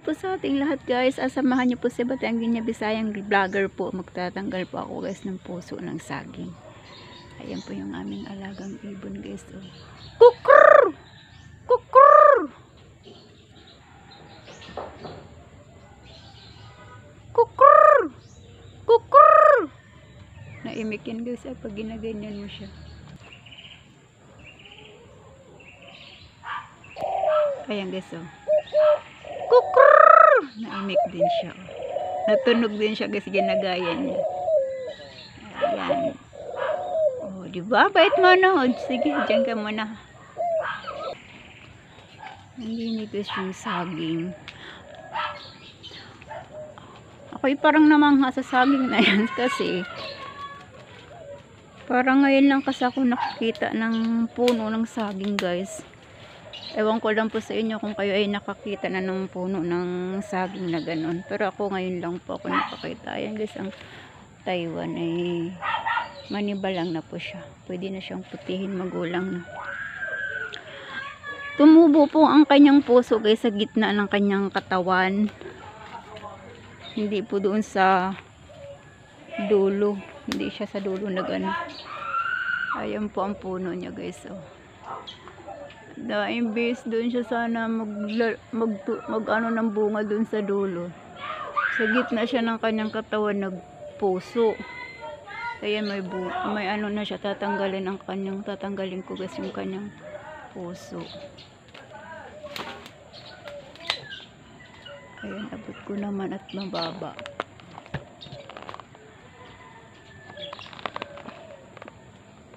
morning po sa ating lahat guys. Asamahan niyo po si Batang Ginya Bisayang vlogger po. Magtatanggal po ako guys ng puso ng saging. Ayan po yung aming alagang ibon guys. Oh. Kukur! Kukur! Kukur! Kukur! Naimik yan guys pag ginaganyan mo siya. Ayan guys oh. Kukur! Naimik din siya. Natunog din siya kasi ginagaya niya. Ayan. Oh, di ba? Bait mo na. Sige, diyan ka muna. Nanginigis yung saging. Ako'y parang namangha sa saging na yan kasi parang ngayon lang kasi ako nakikita ng puno ng saging guys. Ewan ko lang po sa inyo kung kayo ay nakakita na ng puno ng saging na ganon. Pero ako ngayon lang po ako nakakita. Ayan guys, ang Taiwan ay manibalang na po siya. Pwede na siyang putihin, magulang na. Tumubo po ang kanyang puso guys sa gitna ng kanyang katawan. Hindi po doon sa dulo. Hindi siya sa dulo na gano'n. Ayan po ang puno niya guys. Oh. Imbes doon siya sana mag ano ng bunga doon sa dulo. Sa gitna siya ng kanyang katawan nagpuso. Ayan may ano na siya, tatanggalin ko guys yung kanyang puso. Ayan, abot ko naman at mababa.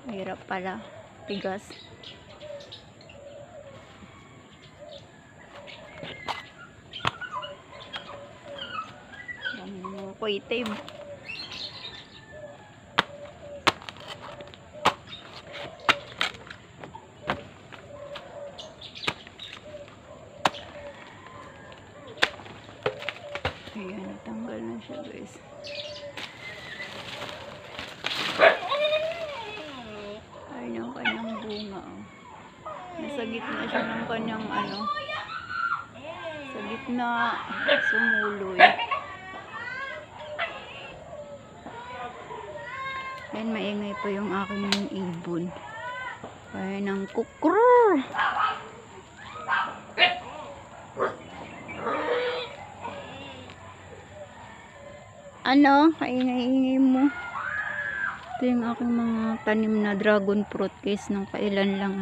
Mahirap pala, tigas. Ko itim. Ayan, natanggal na siya guys. Ayan yung kanyang bunga. Oh. Nasa gitna siya ng kanyang ano. Sa gitna sumuloy. Ayan, maingay po yung aking ibon. Ayan ang kukur. Ano? Kaingay-ingay mo. Ito yung aking mga tanim na dragon fruit guys. Nung kailan lang.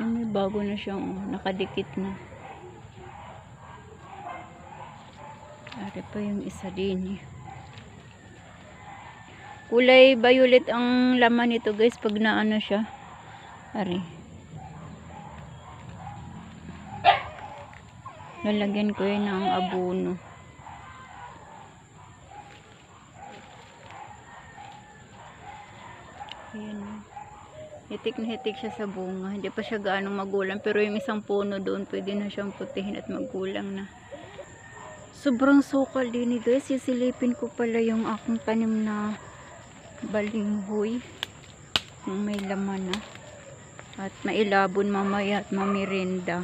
Yung may bago na siyang nakadikit na. Ari pa yung isa din eh. Kulay violet ang laman nito guys pag naano siya. Ari. Lalagyan ko yun ng abono. Ayan. Hitik na hitik siya sa bunga. Hindi pa siya gaanong magulang. Pero yung isang puno doon pwede na siyang putihin at magulang na. Sobrang sukal din eh guys. Sisilipin ko pala yung aking tanim na balinghoy yung may laman na at mailabon mamaya at mamirinda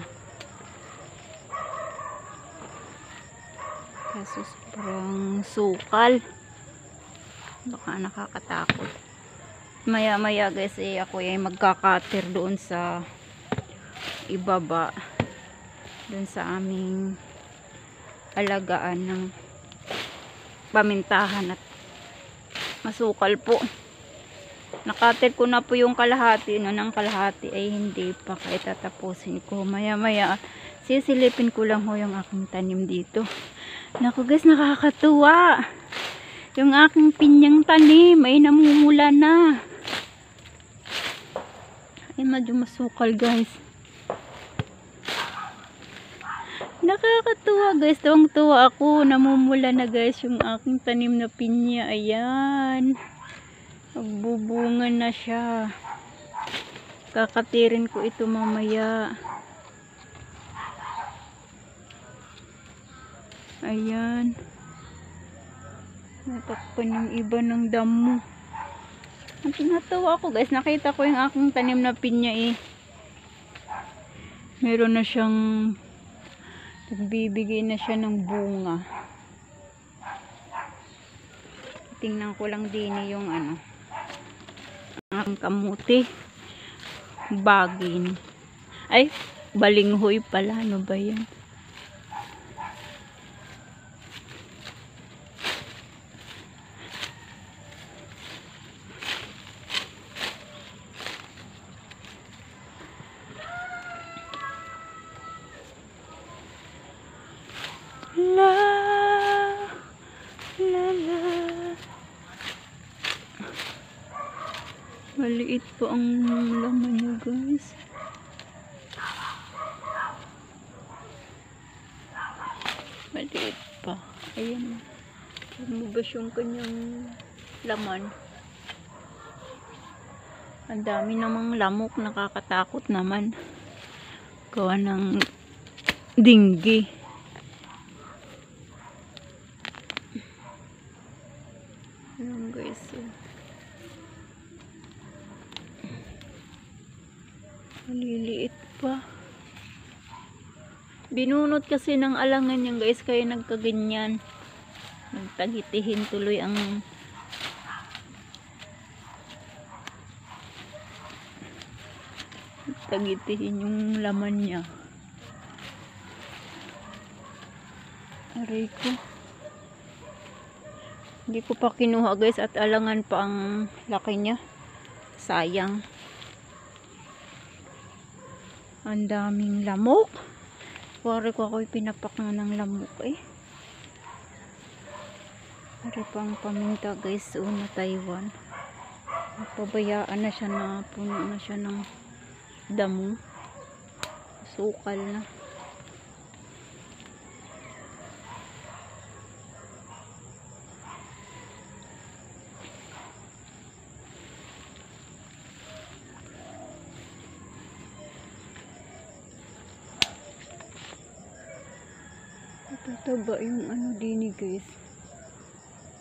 kasi sobrang sukal, baka nakakatakot. Maya maya guys ako ay magkakater doon sa ibaba doon sa aming alagaan ng pamintahan at masukal po. Nakater ko na po yung kalahati. No, ng kalahati ay hindi pa. Kaya tatapusin ko. Maya maya sisilipin ko lang ho yung aking tanim dito. Naku guys, nakakatuwa. Yung aking pinyang tanim ay namumula na. Ay medyo masukal guys. Nakakatuwa guys. Tuwang-tuwa ako. Namumula na guys yung aking tanim na pinya. Ayan. Magbubunga na siya. Kakatirin ko ito mamaya. Ayan. Natakpan yung iba ng damo. Natuwa ako guys. Nakita ko yung aking tanim na pinya eh. Meron na siyang Nagbibigay na siya ng bunga. Tingnan ko lang din yung ano, ang kamuti. Bagin. Ay, balinghoy pala. Ano ba yan? La la la. Maliit po ang laman niya, guys. Maliit pa. Ayan. Lumabas yung kanyang laman. Ang dami namang lamok. Nakakatakot naman. Gawa ng dinggi. Ayan, guys. So, maliliit pa. Binunot kasi ng alangan yan, guys, kaya nagkaganyan. Nagtagitihin tuloy ang nagtagitihin yung laman niya. Aray ko. Hindi ko pa kinuha, guys, at alangan pa ang laki niya. Sayang. Ang daming lamok. Pare ko ako'y pinapak na ng lamok eh. Pare pang paminta, guys, na Taiwan. Pabayaan na siya, na puno na siya ng damo. Sukal na. Tataba yung ano din, guys.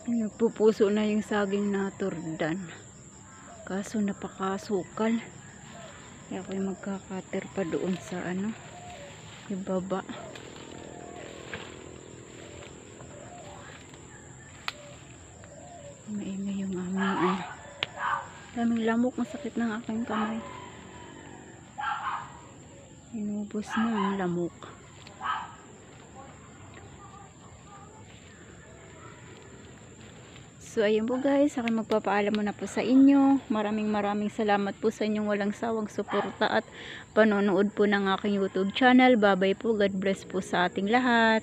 Nagpupuso na yung saging na turdan. Kaso napakasukal. Kaya ako'y magkakater pa doon sa ano, ibaba. Maingay yung aming ano. Daming lamok, masakit ng aking kamay. Inubos na ang lamok. So ayun po, guys, ako'y magpapaalam muna po sa inyo. Maraming salamat po sa inyong walang sawang suporta at panonood po ng aking YouTube channel. Bye bye po. God bless po sa ating lahat.